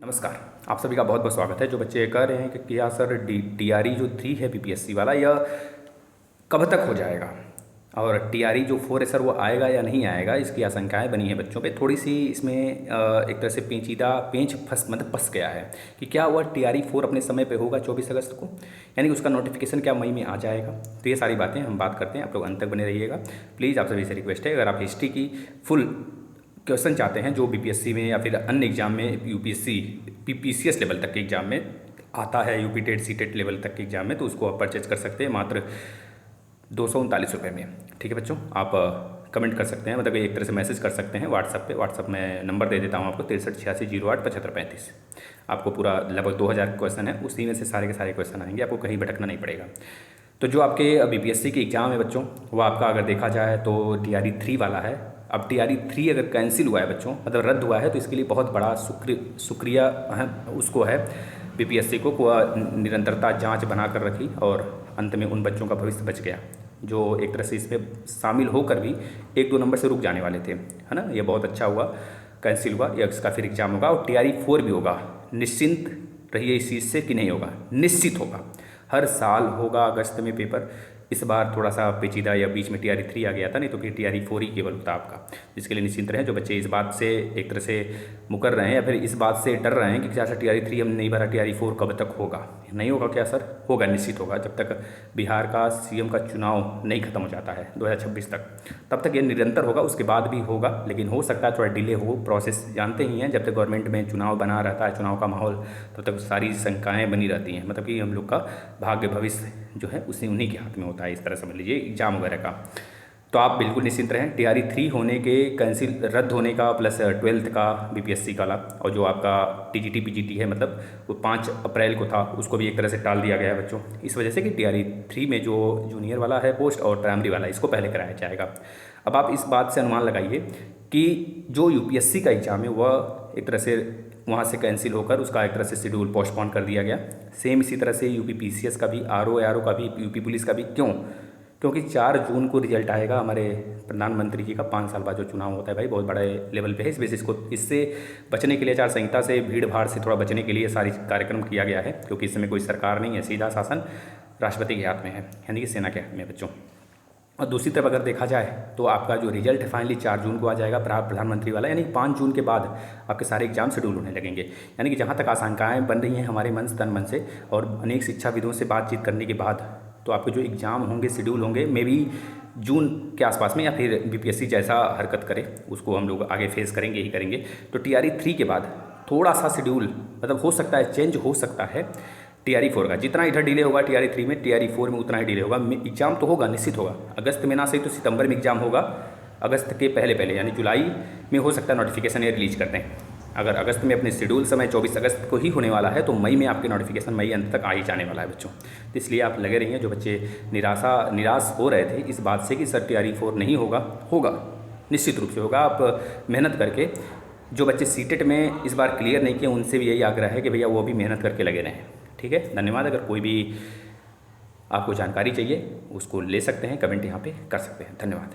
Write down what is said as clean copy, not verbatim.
नमस्कार। आप सभी का बहुत बहुत स्वागत है। जो बच्चे कह रहे हैं कि क्या सर टीआरई जो 3 है बीपीएससी वाला, यह कब तक हो जाएगा और टीआरई जो 4 है सर वो आएगा या नहीं आएगा, इसकी आशंकाएं बनी हैं बच्चों पे। थोड़ी सी इसमें एक तरह से फंस गया है कि क्या वह टीआरई 4 अपने समय पे होगा 24 अगस्त को, यानी कि उसका नोटिफिकेशन क्या मई में आ जाएगा। तो ये सारी बातें हम बात करते हैं, आप लोग अंत तक बने रहिएगा। प्लीज़ आप सभी से रिक्वेस्ट है, अगर आप हिस्ट्री की फुल क्वेश्चन चाहते हैं जो बीपीएससी में या फिर अन्य एग्जाम में, यूपीएससी पीपीसीएस लेवल तक के एग्जाम में आता है, UP TET C TET level तक के एग्जाम में, तो उसको आप परचेज कर सकते हैं मात्र 239 रुपये में। ठीक है बच्चों, आप कमेंट कर सकते हैं, मतलब एक तरह से मैसेज कर सकते हैं व्हाट्सअप पे। व्हाट्सअप में नंबर दे देता हूँ आपको 6386087535। आपको पूरा लगभग 2000 क्वेश्चन है, उसी में से सारे के सारे क्वेश्चन आएंगे, आपको कहीं भटकना नहीं पड़ेगा। तो जो आपके बीपीएससी के एग्ज़ाम है बच्चों, वो आपका अगर देखा जाए तो टीआरई 3 वाला है। अब टीआरई 3 अगर कैंसिल हुआ है बच्चों, मतलब रद्द हुआ है, तो इसके लिए बहुत बड़ा शुक्रिया उसको है बीपीएससी को, निरंतरता जांच बना कर रखी और अंत में उन बच्चों का भविष्य बच गया जो एक तरह से इसमें शामिल होकर भी 1-2 नंबर से रुक जाने वाले थे, है ना। ये बहुत अच्छा हुआ, कैंसिल हुआ। या इसका फिर एग्ज़ाम होगा और टीआरई 4 भी होगा। निश्चिंत रहिए इस चीज़ से कि नहीं होगा, निश्चित होगा। हर साल होगा अगस्त में पेपर। इस बार थोड़ा सा पेचीदा या बीच में टीआरई 3 आ गया था, नहीं तो फिर टीआरई 4 ही केवल होता आपका। जिसके लिए निश्चिंत रहें। जो बच्चे इस बात से एक तरह से मुकर रहे हैं या फिर इस बात से डर रहे हैं कि क्या सर टीआरई 3 हम नहीं भरा, टीआरई 4 कब तक होगा, नहीं होगा क्या सर? होगा, निश्चित होगा। जब तक बिहार का सीएम का चुनाव नहीं खत्म हो जाता है 2026 तक, तब तक ये निरंतर होगा। उसके बाद भी होगा, लेकिन हो सकता है थोड़ा डिले हो। प्रोसेस जानते ही हैं, जब तक गवर्नमेंट में चुनाव बना रहता है, चुनाव का माहौल, तब तक सारी शंकाएँ बनी रहती हैं। मतलब कि हम लोग का भाग्य भविष्य जो है उन्हीं के हाथ में होता है, इस तरह समझ लीजिए एग्जाम वगैरह का। तो आप बिल्कुल निश्चिंत रहें। टीआरई 3 होने के कैंसिल रद्द होने का प्लस 12th का बीपीएससी का और जो आपका टीजीटी पीजीटी है, मतलब वो 5 अप्रैल को था, उसको भी एक तरह से टाल दिया गया है बच्चों, इस वजह से कि टीआरई 3 में जो जूनियर वाला है पोस्ट और प्राइमरी वाला, इसको पहले कराया जाएगा। अब आप इस बात से अनुमान लगाइए कि जो यूपीएससी का एग्ज़ाम है वह एक तरह से वहाँ से कैंसिल होकर उसका एक तरह से शेड्यूल पोस्टपोन कर दिया गया। सेम इसी तरह से यूपी पीसीएस का भी, आरओ का भी, यूपी पुलिस का भी। क्यों? क्योंकि 4 जून को रिजल्ट आएगा हमारे प्रधानमंत्री जी का। 5 साल बाद जो चुनाव होता है भाई, बहुत बड़े लेवल पे है। इस बेसिस को, इससे बचने के लिए, आचार संहिता से, भीड़ भाड़ से थोड़ा बचने के लिए सारी कार्यक्रम किया गया है। क्योंकि इस समय कोई सरकार नहीं है, सीधा शासन राष्ट्रपति के हाथ में है, यानी कि सेना के हाथ में है बच्चों। और दूसरी तरफ अगर देखा जाए तो आपका जो रिजल्ट है फाइनली 4 जून को आ जाएगा प्रधानमंत्री वाला, यानी 5 जून के बाद आपके सारे एग्जाम शेड्यूल होने लगेंगे। यानी कि जहाँ तक आशंकाएँ बन रही हैं हमारे मन से और अनेक शिक्षाविदों से बातचीत करने के बाद, तो आपके जो एग्ज़ाम होंगे, शेड्यूल होंगे, मे बी जून के आसपास में, या फिर बीपीएससी जैसा हरकत करे उसको हम लोग आगे फेस करेंगे ही करेंगे। तो टीआरई 3 के बाद थोड़ा सा शेड्यूल मतलब हो सकता है, चेंज हो सकता है टीआरई 4 का। जितना इधर डिले होगा टीआरई 3 में, टीआरई 4 में उतना ही डिले होगा। एग्जाम तो होगा, निश्चित होगा। अगस्त में ना सही तो सितंबर में एग्जाम होगा। अगस्त के पहले यानी जुलाई में हो सकता है नोटिफिकेशन ये रिलीज करते हैं। अगर अगस्त में अपने शेड्यूल समय 24 अगस्त को ही होने वाला है, तो मई में आपके नोटिफिकेशन मई अंत तक आ ही जाने वाला है बच्चों। तो इसलिए आप लगे रहिए। जो बच्चे निराश हो रहे थे इस बात से कि सर टीआरई 4 नहीं होगा, होगा, निश्चित रूप से होगा। आप मेहनत करके, जो बच्चे सीटेट में इस बार क्लियर नहीं किए, उनसे भी यही आग्रह है कि भैया वो भी मेहनत करके लगे रहें। ठीक है, धन्यवाद। अगर कोई भी आपको जानकारी चाहिए उसको ले सकते हैं, कमेंट यहाँ पे कर सकते हैं। धन्यवाद।